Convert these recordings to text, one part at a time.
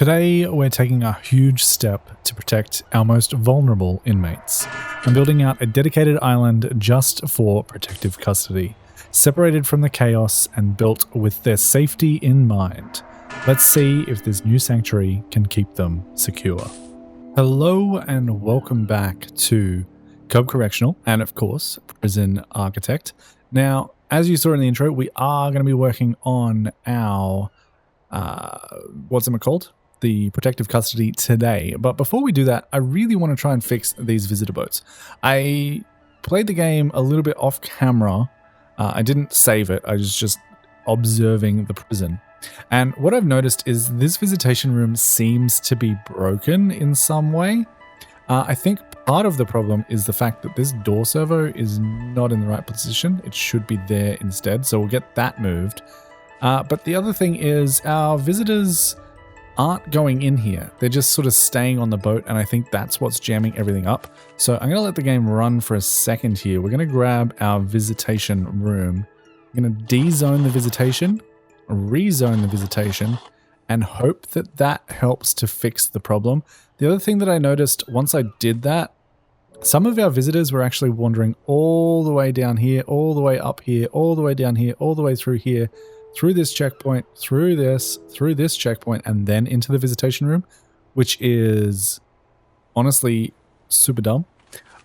Today, we're taking a huge step to protect our most vulnerable inmates. I'm building out a dedicated island just for protective custody, separated from the chaos and built with their safety in mind. Let's see if this new sanctuary can keep them secure. Hello and welcome back to Cub Correctional and, of course, Prison Architect. Now, as you saw in the intro, we are going to be working on our, the protective custody today. But before we do that, I really want to try and fix these visitor boats. I played the game a little bit off camera. I didn't save it. I was just observing the prison. And what I've noticed is this visitation room seems to be broken in some way. I think part of the problem is the fact that this door servo is not in the right position. It should be there instead, so we'll get that moved. But the other thing is our visitors aren't going in here. They're just sort of staying on the boat, and I think that's what's jamming everything up. So I'm going to let the game run for a second here. We're going to grab our visitation room. I'm going to de-zone the visitation, rezone the visitation, and hope that that helps to fix the problem. The other thing that I noticed once I did that, some of our visitors were actually wandering all the way down here, all the way up here, all the way down here, all the way through here, through this checkpoint, through this checkpoint, and then into the visitation room, which is honestly super dumb.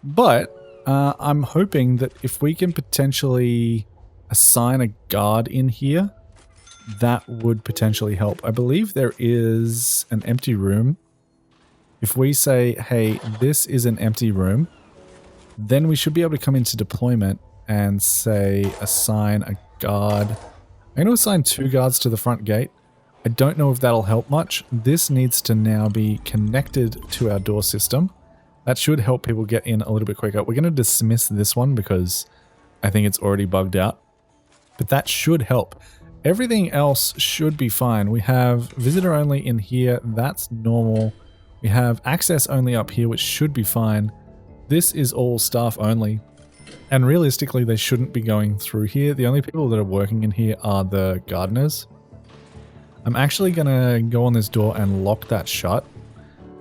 But I'm hoping that if we can potentially assign a guard in here, that would potentially help. I believe there is an empty room. If we say, hey, this is an empty room, then we should be able to come into deployment and say, assign a guard. I'm going to assign 2 guards to the front gate. I don't know if that'll help much. This needs to now be connected to our door system. That should help people get in a little bit quicker. We're going to dismiss this one because I think it's already bugged out. But that should help. Everything else should be fine. We have visitor only in here. That's normal. We have access only up here, which should be fine. This is all staff only. And realistically, they shouldn't be going through here. The only people that are working in here are the gardeners. I'm actually going to go on this door and lock that shut.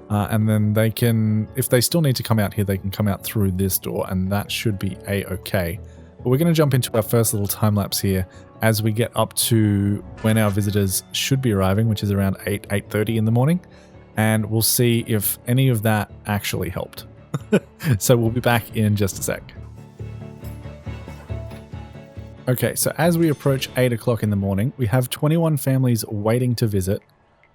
And then they can, if they still need to come out here, they can come out through this door, and that should be a-okay. But we're going to jump into our first little time lapse here as we get up to when our visitors should be arriving, which is around 8:30 in the morning. And we'll see if any of that actually helped. So we'll be back in just a sec. Okay, so as we approach 8 o'clock in the morning, we have 21 families waiting to visit.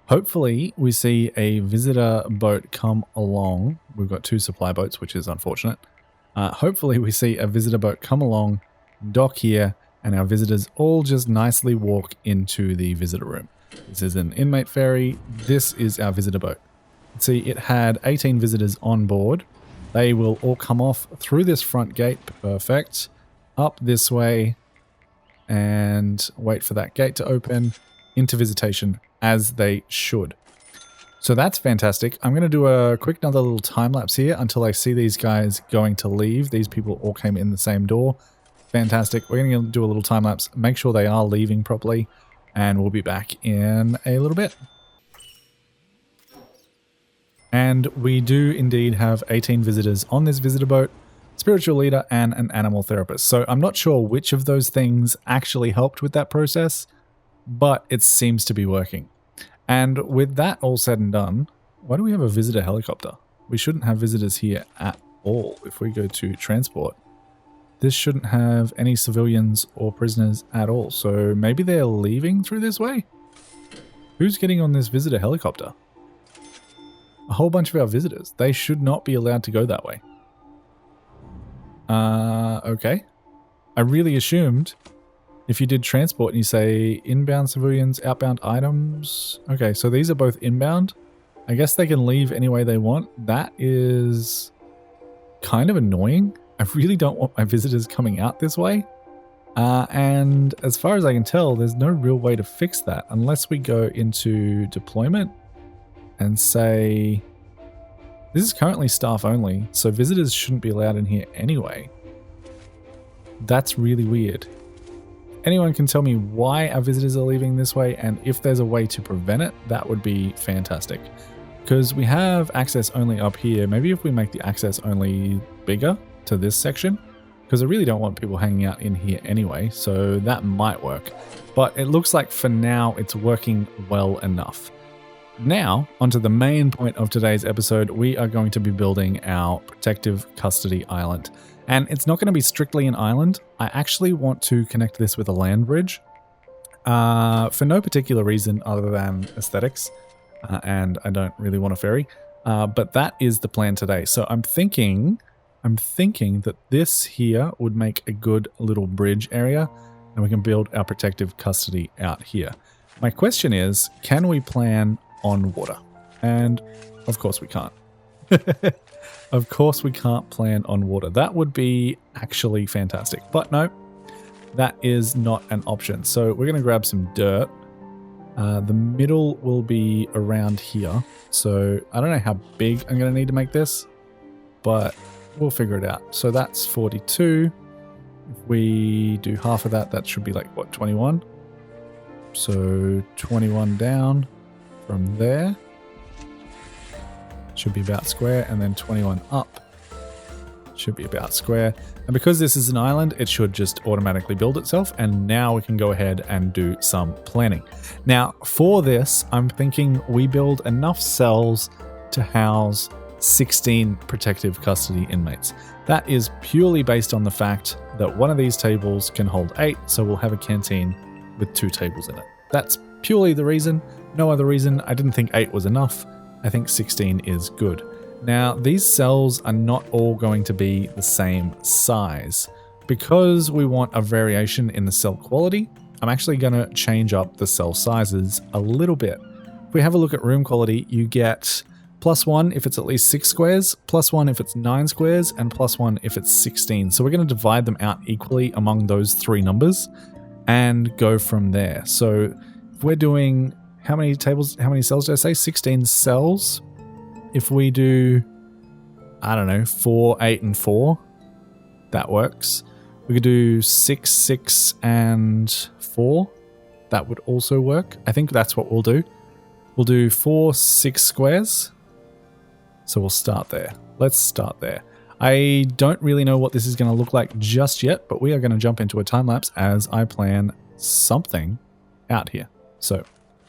Hopefully, we see a visitor boat come along. We've got 2 supply boats, which is unfortunate. Hopefully, we see a visitor boat come along, dock here, and our visitors all just nicely walk into the visitor room. This is an inmate ferry. This is our visitor boat. See, it had 18 visitors on board. They will all come off through this front gate. Perfect. Up this way. And wait for that gate to open into visitation as they should. So that's fantastic. I'm going to do a quick another little time lapse here until I see these guys going to leave. These people all came in the same door. Fantastic. We're going to do a little time lapse, make sure they are leaving properly, and we'll be back in a little bit. And we do indeed have 18 visitors on this visitor boat. Spiritual leader and an animal therapist. So I'm not sure which of those things actually helped with that process, but it seems to be working. And with that all said and done, why do we have a visitor helicopter? We shouldn't have visitors here at all. If we go to transport, this shouldn't have any civilians or prisoners at all. So maybe they're leaving through this way? Who's getting on this visitor helicopter? A whole bunch of our visitors. They should not be allowed to go that way. Okay. I really assumed if you did transport and you say inbound civilians, outbound items. Okay, so these are both inbound. I guess they can leave any way they want. That is kind of annoying. I really don't want my visitors coming out this way. And as far as I can tell, there's no real way to fix that unless we go into deployment and say, this is currently staff only, so visitors shouldn't be allowed in here anyway. That's really weird. anyone can tell me why our visitors are leaving this way, and if there's a way to prevent it, that would be fantastic. Because we have access only up here. Maybe if we make the access only bigger to this section, because I really don't want people hanging out in here anyway, so that might work. But it looks like for now it's working well enough. Now, onto the main point of today's episode, we are going to be building our protective custody island. And it's not going to be strictly an island. I actually want to connect this with a land bridge for no particular reason other than aesthetics. And I don't really want a ferry. But that is the plan today. So I'm thinking that this here would make a good little bridge area, and we can build our protective custody out here. My question is, can we plan on water? And of course we can't. Of course we can't plan on water. That would be actually fantastic. But no, that is not an option. So we're going to grab some dirt. The middle will be around here. So I don't know how big I'm going to need to make this, but we'll figure it out. So that's 42. If we do half of that, that should be like, what, 21? So 21 down from there. Should be about square, and then 21 up should be about square. And because this is an island, it should just automatically build itself. And now we can go ahead and do some planning. Now for this, I'm thinking we build enough cells to house 16 protective custody inmates. That is purely based on the fact that one of these tables can hold 8, so we'll have a canteen with 2 tables in it. That's purely the reason, no other reason. I didn't think 8 was enough. I think 16 is good. Now, these cells are not all going to be the same size. Because we want a variation in the cell quality, I'm actually going to change up the cell sizes a little bit. If we have a look at room quality, you get +1 if it's at least 6 squares, +1 if it's 9 squares, and +1 if it's 16. So we're going to divide them out equally among those 3 numbers and go from there. So if we're doing, how many cells did I say? 16 cells. If we do, I don't know, 4, 8, and 4, that works. We could do 6, 6, and 4. That would also work. I think that's what we'll do. We'll do 4, 6 squares. So we'll start there. Let's start there. I don't really know what this is going to look like just yet, but we are going to jump into a time lapse as I plan something out here. So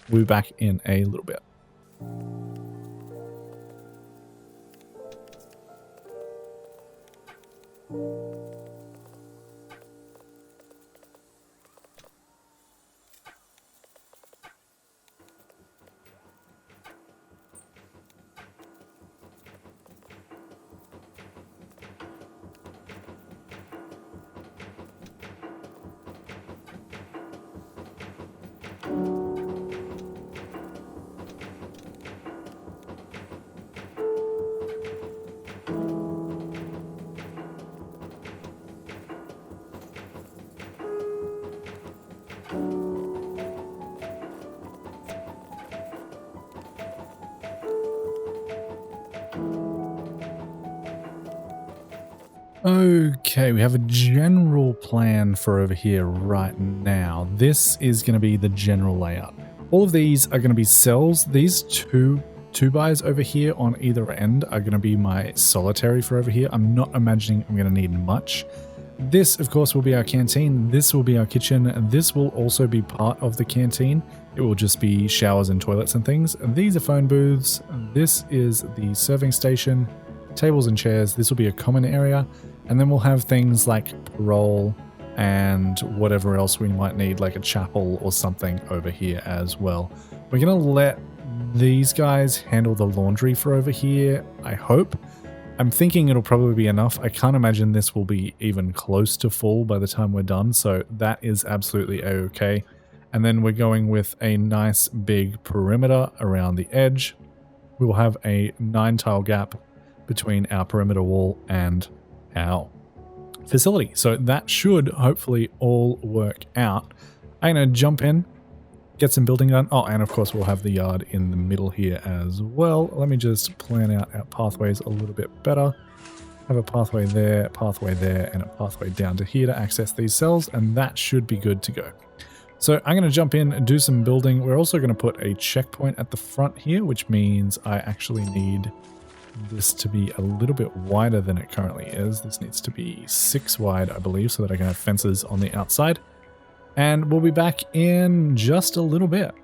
we'll be back in a little bit. Okay, we have a general plan for over here right now. This is going to be the general layout. All of these are going to be cells. These two bys over here on either end are going to be my solitary for over here. I'm not imagining I'm going to need much. This, of course, will be our canteen. This will be our kitchen. This will also be part of the canteen. It will just be showers and toilets and things. These are phone booths. This is the serving station, tables and chairs. This will be a common area. And then we'll have things like parole and whatever else we might need, like a chapel or something over here as well. We're going to let these guys handle the laundry for over here, I hope. I'm thinking it'll probably be enough. I can't imagine this will be even close to full by the time we're done, so that is absolutely okay. And then we're going with a nice big perimeter around the edge. We will have a 9-tile gap between our perimeter wall and our facility. So that should hopefully all work out. I'm going to jump in, get some building done. Oh, and of course we'll have the yard in the middle here as well. Let me just plan out our pathways a little bit better. have a pathway there, and a pathway down to here to access these cells, and that should be good to go. So I'm going to jump in and do some building. We're also going to put a checkpoint at the front here, which means I actually need this to be a little bit wider than it currently is. This needs to be 6 wide, I believe, so that I can have fences on the outside. And we'll be back in just a little bit.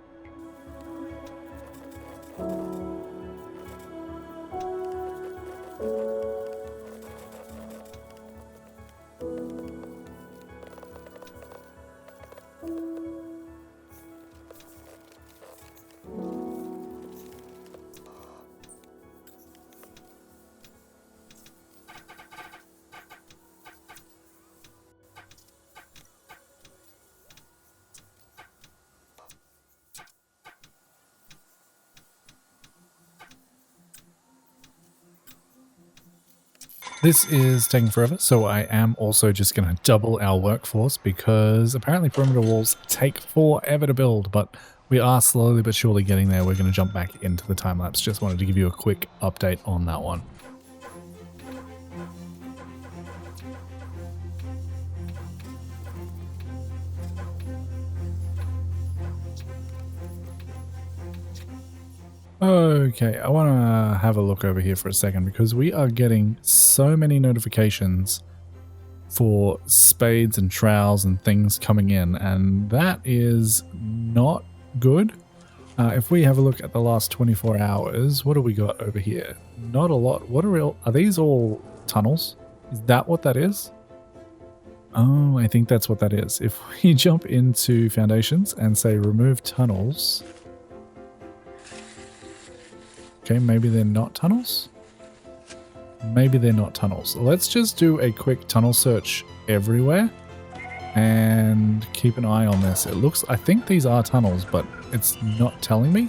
This is taking forever, so I am also just going to double our workforce because apparently perimeter walls take forever to build, but we are slowly but surely getting there. We're going to jump back into the time lapse. Just wanted to give you a quick update on that one. Okay, I want to have a look over here for a second because we are getting so many notifications for spades and trowels and things coming in, and that is not good. If we have a look at the last 24 hours, what do we got over here? Not a lot. What are these all tunnels? Is that what that is? Oh, I think that's what that is. If we jump into foundations and say remove tunnels. Okay, maybe they're not tunnels? Maybe they're not tunnels. Let's just do a quick tunnel search everywhere and keep an eye on this. It looks, I think these are tunnels, but it's not telling me.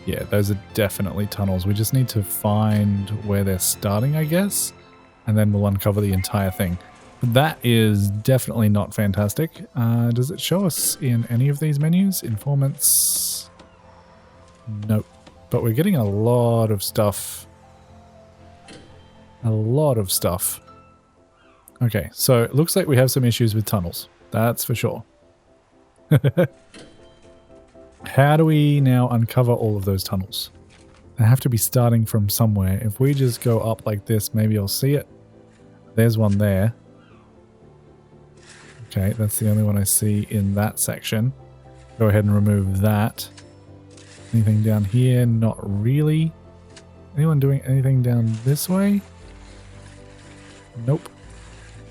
Yeah, those are definitely tunnels. We just need to find where they're starting, I guess, and then we'll uncover the entire thing. That is definitely not fantastic. Does it show us in any of these menus? Informants? Nope. But we're getting a lot of stuff. A lot of stuff. Okay, so it looks like we have some issues with tunnels. That's for sure. How do we now uncover all of those tunnels? They have to be starting from somewhere. If we just go up like this, maybe I'll see it. There's one there. Okay, that's the only one I see in that section. Go ahead and remove that. Anything down here? Not really. Anyone doing anything down this way? Nope.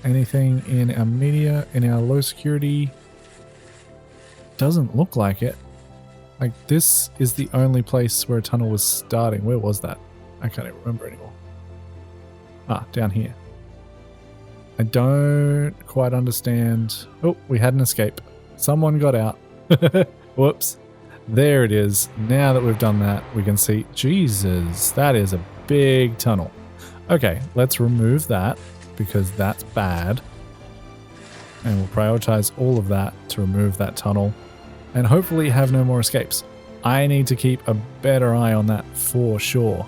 Anything in our media, in our low security? Doesn't look like it. Like, this is the only place where a tunnel was starting. Where was that? I can't even remember anymore. Ah, down here. I don't quite understand. Oh, we had an escape. Someone got out. Whoops. There it is. Now that we've done that, we can see, Jesus, that is a big tunnel. Okay, let's remove that because that's bad. And we'll prioritize all of that to remove that tunnel and hopefully have no more escapes. I need to keep a better eye on that for sure.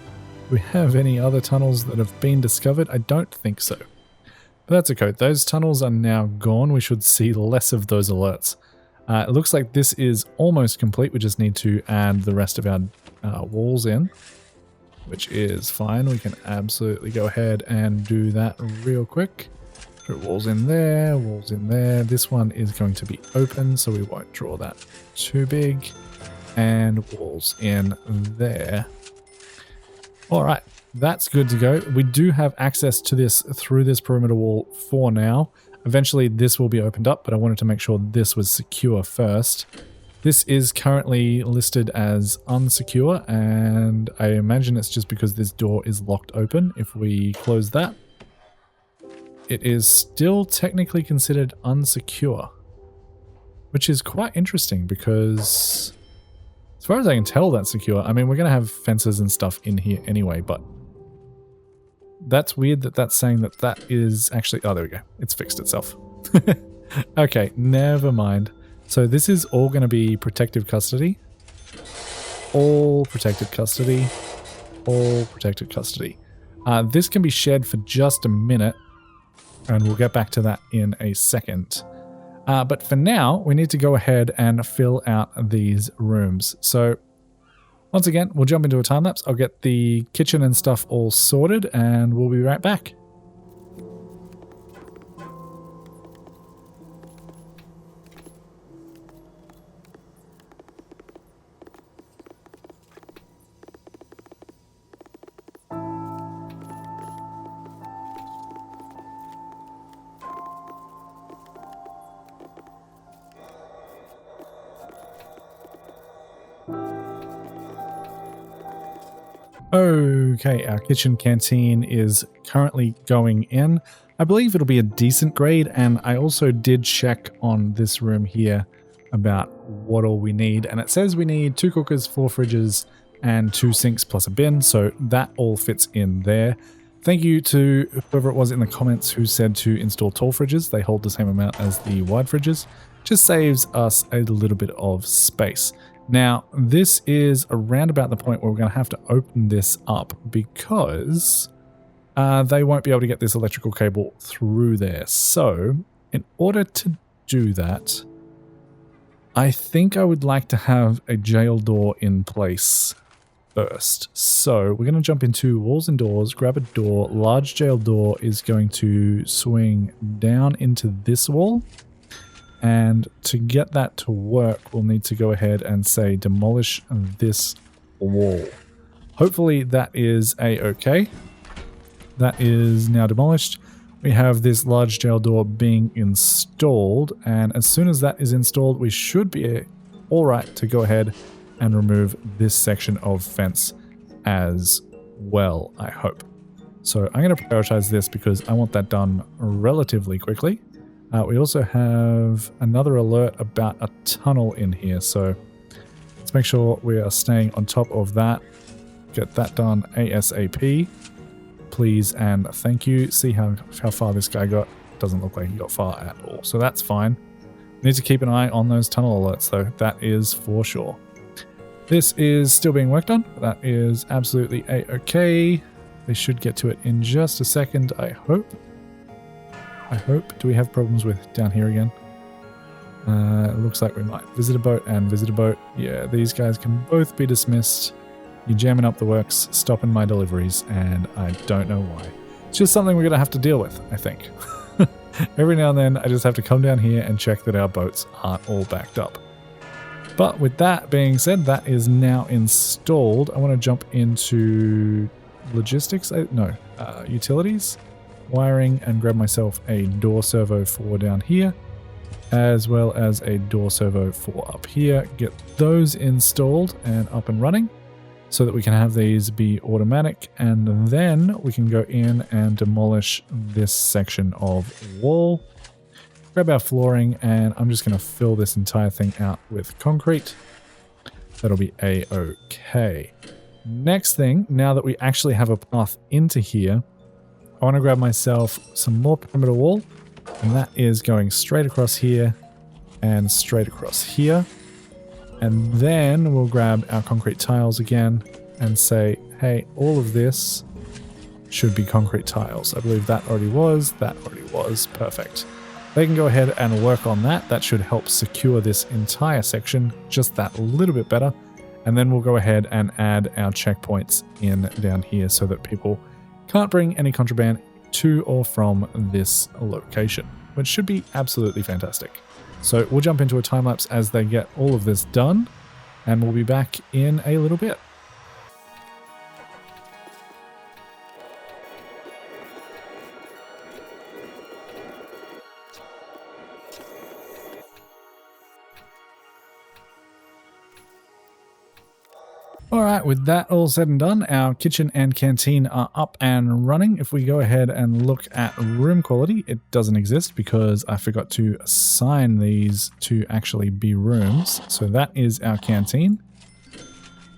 Do we have any other tunnels that have been discovered? I don't think so. But that's okay. Those tunnels are now gone. We should see less of those alerts. It looks like this is almost complete. We just need to add the rest of our walls in, which is fine. We can absolutely go ahead and do that real quick. Put walls in there, walls in there. This one is going to be open, so we won't draw that too big. And walls in there. All right, that's good to go. We do have access to this through this perimeter wall for now. Eventually this will be opened up, but I wanted to make sure this was secure first. This is currently listed as unsecure, and I imagine it's just because this door is locked open. If we close that, it is still technically considered unsecure, which is quite interesting because as far as I can tell, that's secure. I mean, we're going to have fences and stuff in here anyway, but that's weird that that's saying that that is actually... Oh, there we go. It's fixed itself. Okay, never mind. So this is all going to be protective custody. All protected custody. All protected custody. This can be shared for just a minute, and we'll get back to that in a second. But for now, we need to go ahead and fill out these rooms. So once again, we'll jump into a time lapse. I'll get the kitchen and stuff all sorted, and we'll be right back. Okay, our kitchen canteen is currently going in. I believe it'll be a decent grade, and I also did check on this room here about what all we need, and it says we need 2 cookers, 4 fridges, and 2 sinks plus a bin, so that all fits in there. Thank you to whoever it was in the comments who said to install tall fridges. They hold the same amount as the wide fridges. Just saves us a little bit of space. Now, this is around about the point where we're going to have to open this up because they won't be able to get this electrical cable through there. So, in order to do that, I think I would like to have a jail door in place first. So, we're going to jump into walls and doors, grab a door. Large jail door is going to swing down into this wall. And to get that to work, we'll need to go ahead and say demolish this wall. Hopefully that is a-okay. That is now demolished. We have this large jail door being installed, and as soon as that is installed, we should be all right to go ahead and remove this section of fence as well, I hope. So I'm going to prioritize this because I want that done relatively quickly. We also have another alert about a tunnel in here, so let's make sure we are staying on top of that. Get that done ASAP. Please and thank you. See how far this guy got. Doesn't look like he got far at all, so that's fine. Need to keep an eye on those tunnel alerts though, that is for sure. This is still being worked on. That is absolutely a-okay. They should get to it in just a second, I hope. Do we have problems with down here again? It looks like we might. Visitor boat and visitor boat. Yeah, these guys can both be dismissed. You're jamming up the works, stopping my deliveries, and I don't know why. It's just something we're going to have to deal with, I think. Every now and then, I just have to come down here and check that our boats aren't all backed up. But with that being said, that is now installed. I want to jump into logistics. Utilities. Wiring, and grab myself a door servo for down here, as well as a door servo for up here. Get those installed and up and running so that we can have these be automatic, and then we can go in and demolish this section of wall. Grab our flooring, and I'm just going to fill this entire thing out with concrete. That'll be a-okay. Next thing, now that we actually have a path into here, I want to grab myself some more perimeter wall, and that is going straight across here and straight across here. And then we'll grab our concrete tiles again and say, hey, all of this should be concrete tiles. I believe that already was, perfect. They can go ahead and work on that. That should help secure this entire section just that little bit better. And then we'll go ahead and add our checkpoints in down here so that people can't bring any contraband to or from this location, which should be absolutely fantastic. So we'll jump into a time lapse as they get all of this done, and we'll be back in a little bit. Alright, with that all said and done, our kitchen and canteen are up and running. If we go ahead and look at room quality, it doesn't exist because I forgot to assign these to actually be rooms. So that is our canteen.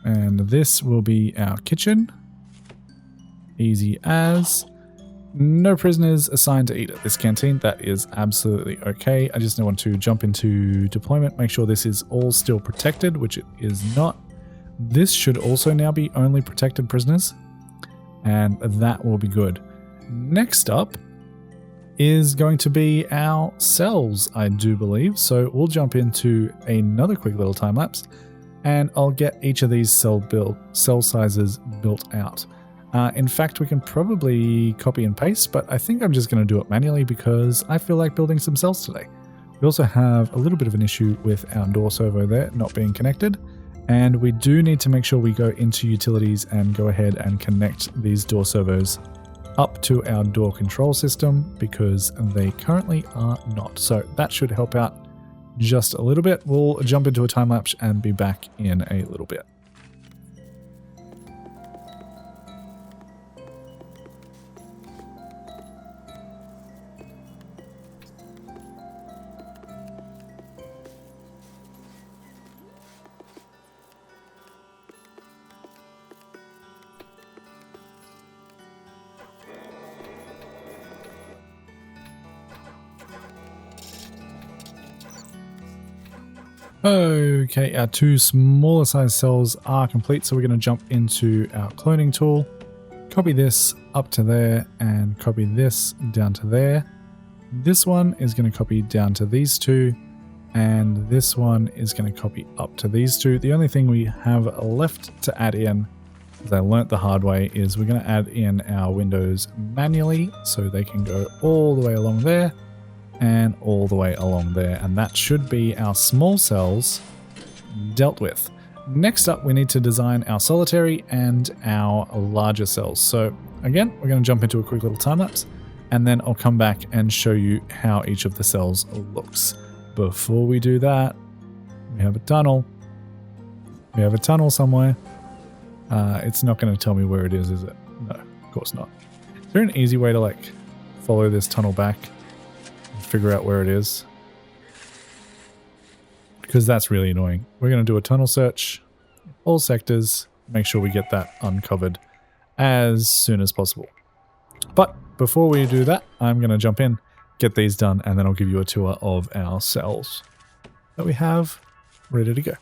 And this will be our kitchen. Easy as. No prisoners assigned to eat at this canteen. That is absolutely okay. I just want to jump into deployment, make sure this is all still protected, which it is not. This should also now be only protected prisoners. and that will be good. Next up is going to be our cells, I do believe. So we'll jump into another quick little time lapse, and I'll get each of these cell sizes built out. In fact, we can probably copy and paste, but I think I'm just going to do it manually because I feel like building some cells today. We also have a little bit of an issue with our door servo there not being connected, and we do need to make sure we go into utilities and go ahead and connect these door servos up to our door control system because they currently are not. So that should help out just a little bit. We'll jump into a time lapse and be back in a little bit. Okay, our two smaller size cells are complete, so we're going to jump into our cloning tool, copy this up to there, and copy this down to there. This one is going to copy down to these two, and this one is going to copy up to these two. The only thing we have left to add in, as I learnt the hard way, is we're going to add in our windows manually, so they can go all the way along there, and all the way along there, and that should be our small cells dealt with. Next up, we need to design our solitary and our larger cells. So again, we're going to jump into a quick little time lapse, and then I'll come back and show you how each of the cells looks. Before we do that, we have a tunnel. We have a tunnel somewhere. It's not going to tell me where it is it? No, of course not. Is there an easy way to like follow this tunnel back? Figure out where it is, because that's really annoying. We're going to do a tunnel search, all sectors, make sure we get that uncovered as soon as possible. But before we do that, I'm going to jump in, get these done, and then I'll give you a tour of our cells that we have ready to go.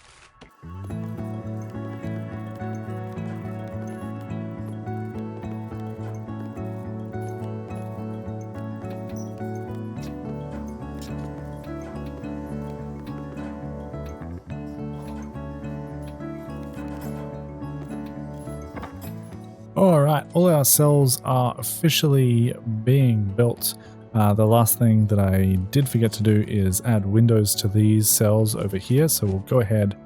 Alright, all our cells are officially being built. The last thing that I did forget to do is add windows to these cells over here, so we'll go ahead,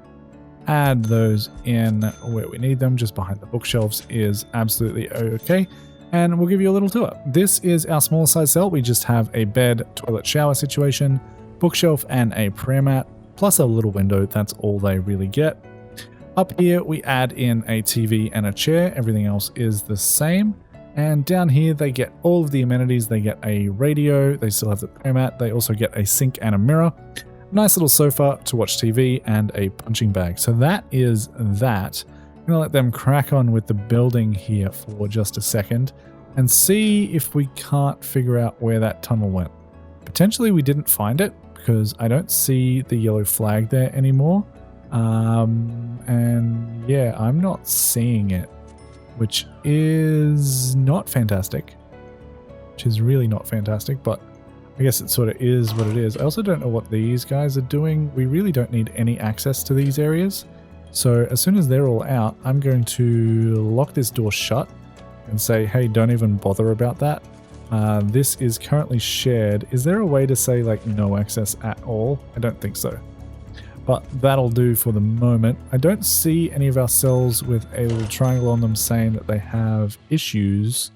add those in where we need them. Just behind the bookshelves is absolutely okay, and we'll give you a little tour. This is our small size cell. We just have a bed, toilet, shower situation, bookshelf, and a prayer mat, plus a little window. That's all they really get. Up here, we add in a TV and a chair. Everything else is the same. And down here, they get all of the amenities. They get a radio. They still have the prayer mat. They also get a sink and a mirror. Nice little sofa to watch TV and a punching bag. So that is that. I'm going to let them crack on with the building here for just a second and see if we can't figure out where that tunnel went. Potentially we didn't find it because I don't see the yellow flag there anymore. And yeah, I'm not seeing it, which is not fantastic, which is really not fantastic, but I guess it sort of is what it is. I also don't know what these guys are doing. We really don't need any access to these areas. So as soon as they're all out, I'm going to lock this door shut and say, hey, don't even bother about that. This is currently shared. Is there a way to say like no access at all? I don't think so. But that'll do for the moment. I don't see any of our cells with a little triangle on them saying that they have issues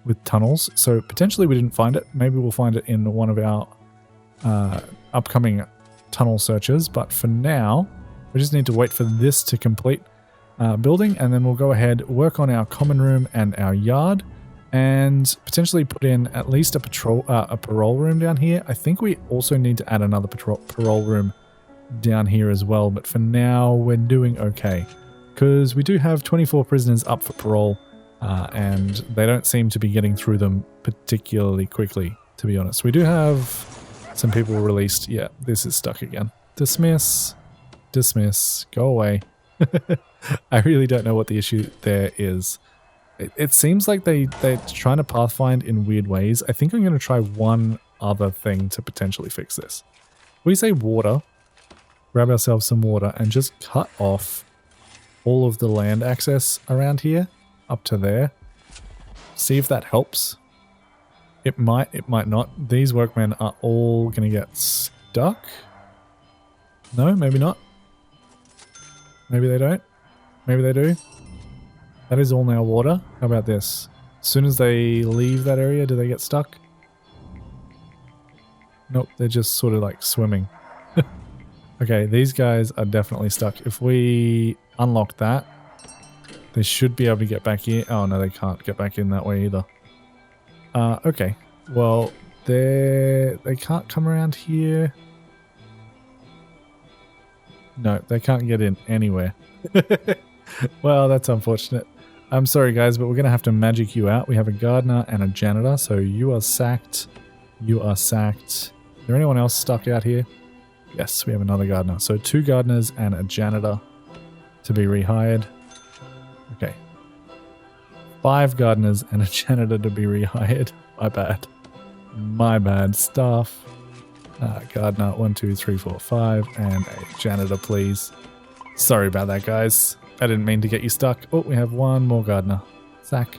with tunnels. So potentially we didn't find it. Maybe we'll find it in one of our upcoming tunnel searches. But for now, we just need to wait for this to complete building, and then we'll go ahead, work on our common room and our yard, and potentially put in at least a parole room down here. I think we also need to add another parole room down here as well, but for now we're doing okay because we do have 24 prisoners up for parole, and they don't seem to be getting through them particularly quickly, to be honest. We do have some people released. Yeah, this is stuck again. Dismiss, dismiss, go away. I really don't know what the issue there is. It seems like they're trying to pathfind in weird ways. I think I'm going to try one other thing to potentially fix this. We say water, grab ourselves some water, and just cut off all of the land access around here up to there. See if that helps. It might not. These workmen are all going to get stuck. No, maybe not. Maybe they don't. Maybe they do. That is all now water. How about this? As soon as they leave that area, do they get stuck? Nope, they're just sort of like swimming. Okay, these guys are definitely stuck. If we unlock that, they should be able to get back in. Oh no, they can't get back in that way either. Okay, well, they can't come around here. No, they can't get in anywhere. Well, that's unfortunate. I'm sorry guys, but we're going to have to magic you out. We have a gardener and a janitor, so you are sacked. You are sacked. Is there anyone else stuck out here? Yes, we have another gardener. So 2 gardeners and a janitor to be rehired. Okay. 5 gardeners and a janitor to be rehired. My bad. My bad. Staff. Gardener, 1, 2, 3, 4, 5, and a janitor, please. Sorry about that, guys. I didn't mean to get you stuck. Oh, we have 1 more gardener. Sack.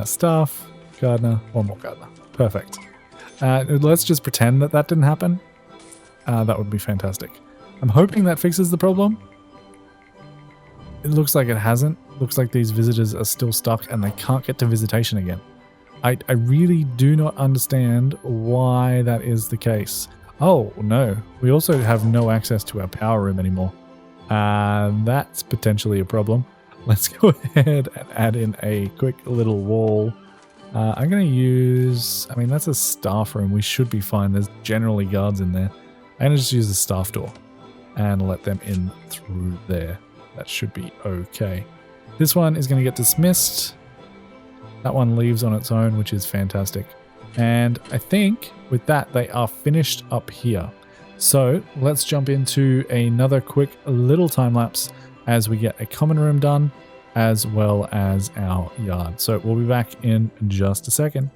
Staff, gardener, 1 more gardener. Perfect. Let's just pretend that didn't happen. That would be fantastic. I'm hoping that fixes the problem. It looks like it hasn't. Looks like these visitors are still stuck and they can't get to visitation again. I really do not understand why that is the case. Oh, no. We also have no access to our power room anymore. That's potentially a problem. Let's go ahead and add in a quick little wall. I'm going to use... I mean, that's a staff room. We should be fine. There's generally guards in there. I'm going to just use the staff door and let them in through there. That should be okay. This one is going to get dismissed. That one leaves on its own, which is fantastic. And I think with that, they are finished up here. So let's jump into another quick little time lapse as we get a common room done, as well as our yard. So we'll be back in just a second.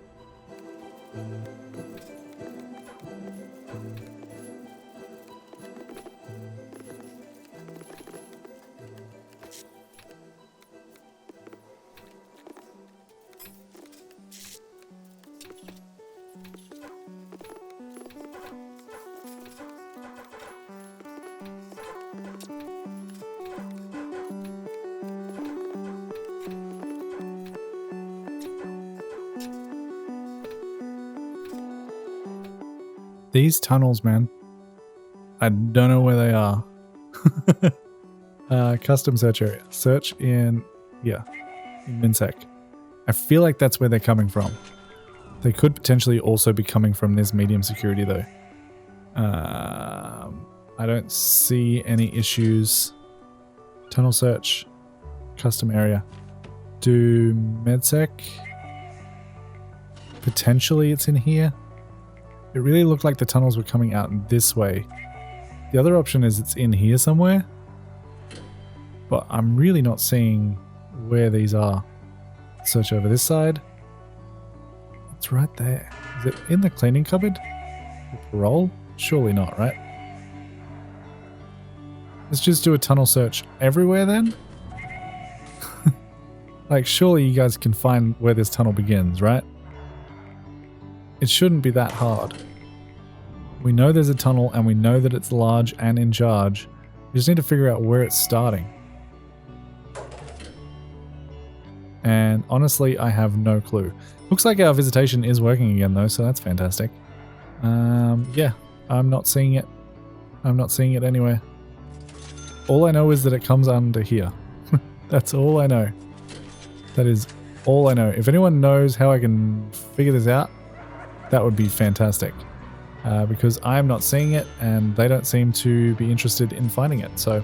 These tunnels, man. I don't know where they are. Custom search area. Search in, yeah, in MinSec. I feel like that's where they're coming from. They could potentially also be coming from this medium security though. I don't see any issues. Tunnel search. Custom area. Do MedSec. Potentially it's in here. It really looked like the tunnels were coming out this way. The other option is it's in here somewhere. But I'm really not seeing where these are. Search over this side. It's right there. Is it in the cleaning cupboard? The parole? Surely not, right? Let's just do a tunnel search everywhere then? Like, surely you guys can find where this tunnel begins, right? It shouldn't be that hard. We know there's a tunnel and we know that it's large and in charge. We just need to figure out where it's starting. And honestly, I have no clue. Looks like our visitation is working again though, so that's fantastic. Yeah, I'm not seeing it. I'm not seeing it anywhere. All I know is that it comes under here. That's all I know. That is all I know. If anyone knows how I can figure this out, that would be fantastic. Because I'm not seeing it and they don't seem to be interested in finding it. So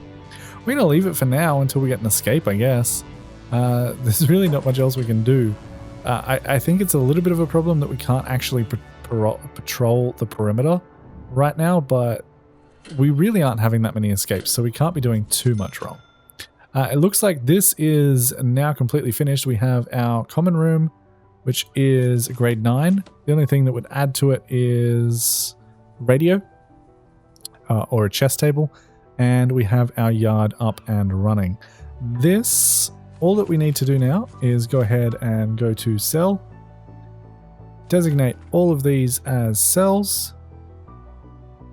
we're going to leave it for now until we get an escape, I guess. There's really not much else we can do. I think it's a little bit of a problem that we can't actually patrol the perimeter right now, but we really aren't having that many escapes, so we can't be doing too much wrong. It looks like this is now completely finished. We have our common room, which is grade 9. The only thing that would add to it is radio or a chess table. And we have our yard up and running. This, all that we need to do now is go ahead and go to cell. Designate all of these as cells.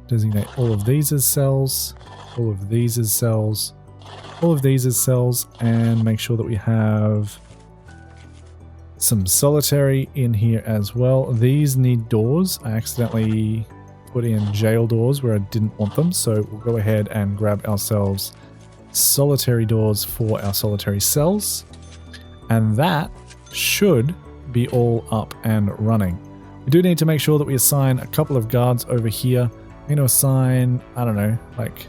Designate all of these as cells. All of these as cells. All of these as cells. And make sure that we have some solitary in here as well. These need doors. I accidentally put in jail doors where I didn't want them. So we'll go ahead and grab ourselves solitary doors for our solitary cells. And that should be all up and running. We do need to make sure that we assign a couple of guards over here. I'm going to assign, I don't know, like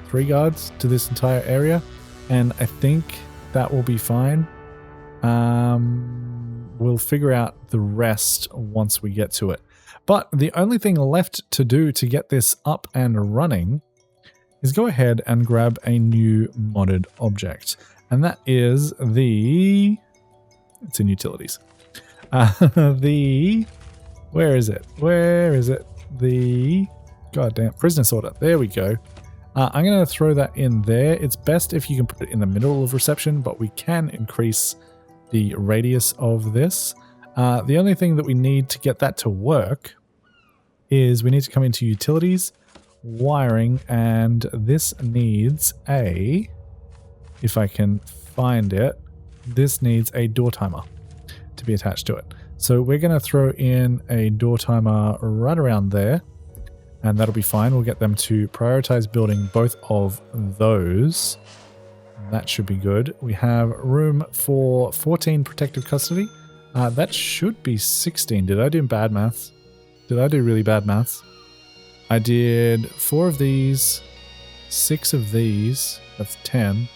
3 guards to this entire area. And I think that will be fine. We'll figure out the rest once we get to it. But the only thing left to do to get this up and running is go ahead and grab a new modded object. And that is the... It's in utilities. Where is it? Where is it? The goddamn prisoner sorter. There we go. I'm going to throw that in there. It's best if you can put it in the middle of reception, but we can increase the radius of this. The only thing that we need to get that to work is we need to come into utilities, wiring, and this needs a, if I can find it, this needs a door timer to be attached to it. So we're going to throw in a door timer right around there, and that'll be fine. We'll get them to prioritize building both of those. That should be good. We have room for 14 protective custody. That should be 16. Did I do bad maths? Did I do really bad maths? I did 4 of these, 6 of these, that's 10,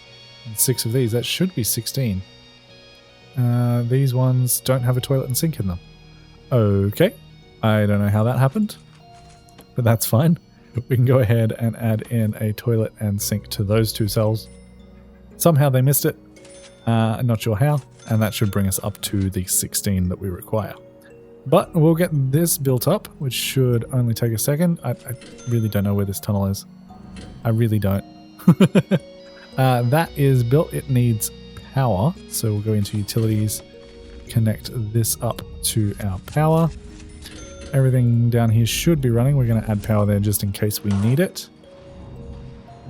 and 6 of these. That should be 16. These ones don't have a toilet and sink in them. Okay. I don't know how that happened, but that's fine. We can go ahead and add in a toilet and sink to those 2 cells. Somehow they missed it. Not sure how. And that should bring us up to the 16 that we require. But we'll get this built up, which should only take a second. I really don't know where this tunnel is. I really don't. That is built. It needs power. So we'll go into utilities, connect this up to our power. Everything down here should be running. We're going to add power there just in case we need it.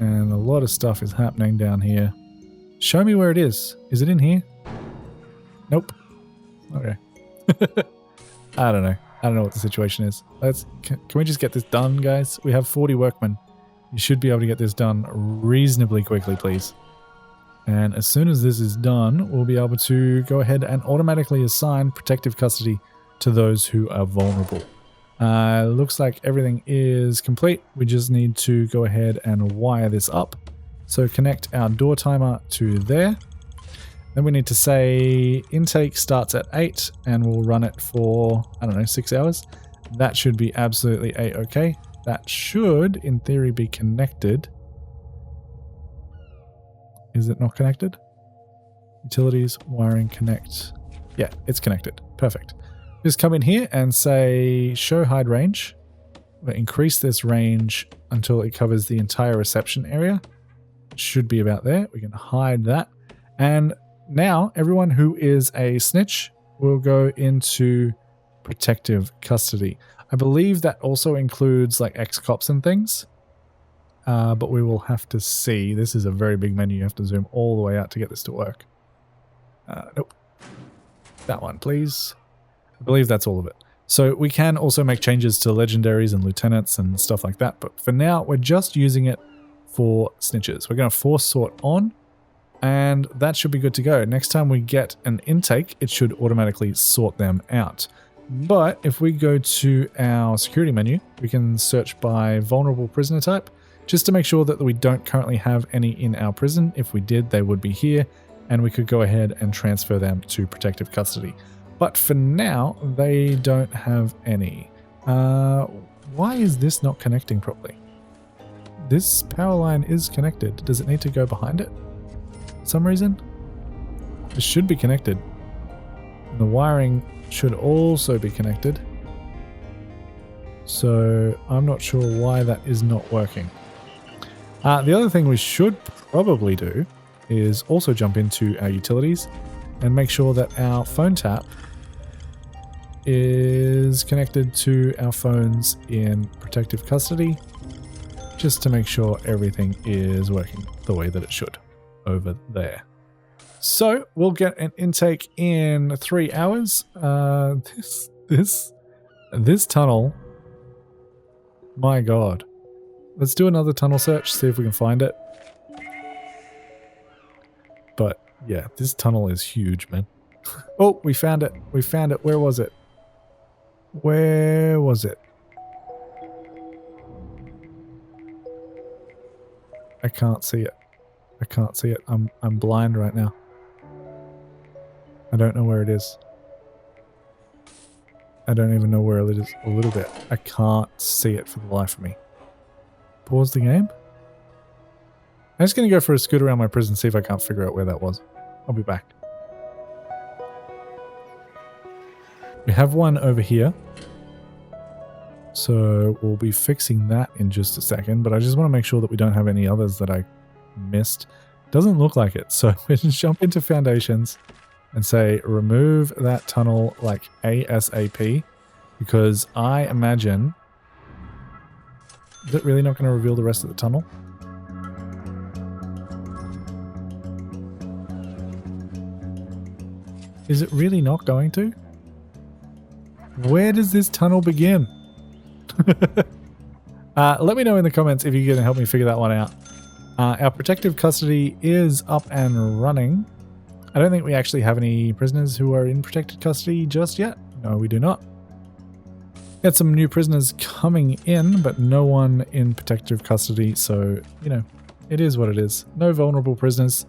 And a lot of stuff is happening down here. Show me where it is. Is it in here? Nope. Okay. I don't know. I don't know what the situation is. Can we just get this done, guys? We have 40 workmen. You should be able to get this done reasonably quickly, please. And as soon as this is done, we'll be able to go ahead and automatically assign protective custody to those who are vulnerable. Looks like everything is complete. We just need to go ahead and wire this up. So connect our door timer to there. Then we need to say intake starts at 8 and we'll run it for, I don't know, 6 hours. That should be absolutely a-okay. That should, in theory, be connected. Is it not connected? Utilities, wiring, connect. Yeah, it's connected. Perfect. Just come in here and say show hide range. We'll increase this range until it covers the entire reception area. It should be about there. We can hide that. And now everyone who is a snitch will go into protective custody. I believe that also includes like ex-cops and things. But we will have to see. This is a very big menu. You have to zoom all the way out to get this to work. Nope. That one, please. I believe that's all of it. So we can also make changes to legendaries and lieutenants and stuff like that. But for now, we're just using it for snitches. We're going to force sort on. And that should be good to go. Next time we get an intake, it should automatically sort them out. But if we go to our security menu, we can search by vulnerable prisoner type, just to make sure that we don't currently have any in our prison. If we did, they would be here, and we could go ahead and transfer them to protective custody. But for now, they don't have any. Why is this not connecting properly? This power line is connected. Does it need to go behind it? for some reason. It should be connected. And the wiring should also be connected. So I'm not sure why that is not working. The other thing we should probably do is also jump into our utilities and make sure that our phone tap is connected to our phones in protective custody, just to make sure everything is working the way that it should over there. So we'll get an intake in 3 hours. This tunnel, my god. Let's do another tunnel search, see if we can find it. But yeah, this tunnel is huge, man. Oh, we found it. We found it. Where was it? Where was it? I can't see it. I can't see it. I'm blind right now. I don't know where it is. I don't even know where it is a little bit. I can't see it for the life of me. Pause the game. I'm just going to go for a scoot around my prison, see if I can't figure out where that was. I'll be back. We have one over here. So we'll be fixing that in just a second, but I just want to make sure that we don't have any others that I missed. Doesn't look like it. So we just jump into foundations and say remove that tunnel like ASAP, because I imagine... Is it really not going to reveal the rest of the tunnel? Is it really not going to? Where does this tunnel begin? Let me know in the comments if you can help me figure that one out. Our protective custody is up and running. I don't think we actually have any prisoners who are in protected custody just yet. No, we do not. Got some new prisoners coming in, but no one in protective custody, so, you know, it is what it is. No vulnerable prisoners.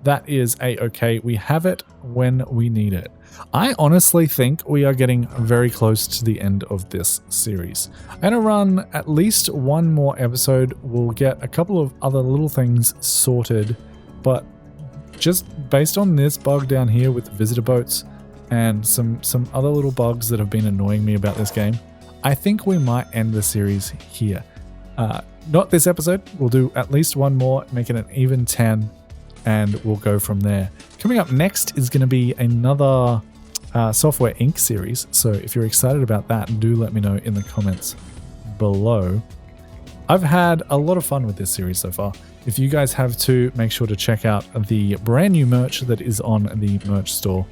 That is a-okay. We have it when we need it. I honestly think we are getting very close to the end of this series. I'm going to run at least one more episode. We'll get a couple of other little things sorted, but just based on this bug down here with the visitor boats and some other little bugs that have been annoying me about this game, I think we might end the series here. Not this episode. We'll do at least one more, make it an even 10, and we'll go from there. Coming up next is going to be another Software Inc. series, so if you're excited about that, do let me know in the comments below. I've had a lot of fun with this series so far. If you guys have too, make sure to check out the brand new merch that is on the merch store.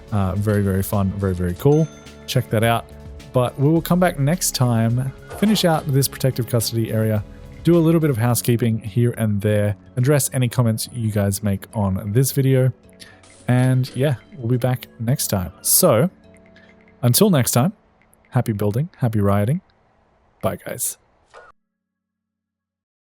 Very, very fun, very, very cool. Check that out. But we will come back next time, finish out this protective custody area, do a little bit of housekeeping here and there, address any comments you guys make on this video, and yeah, we'll be back next time. So, until next time, happy building, happy rioting. Bye, guys.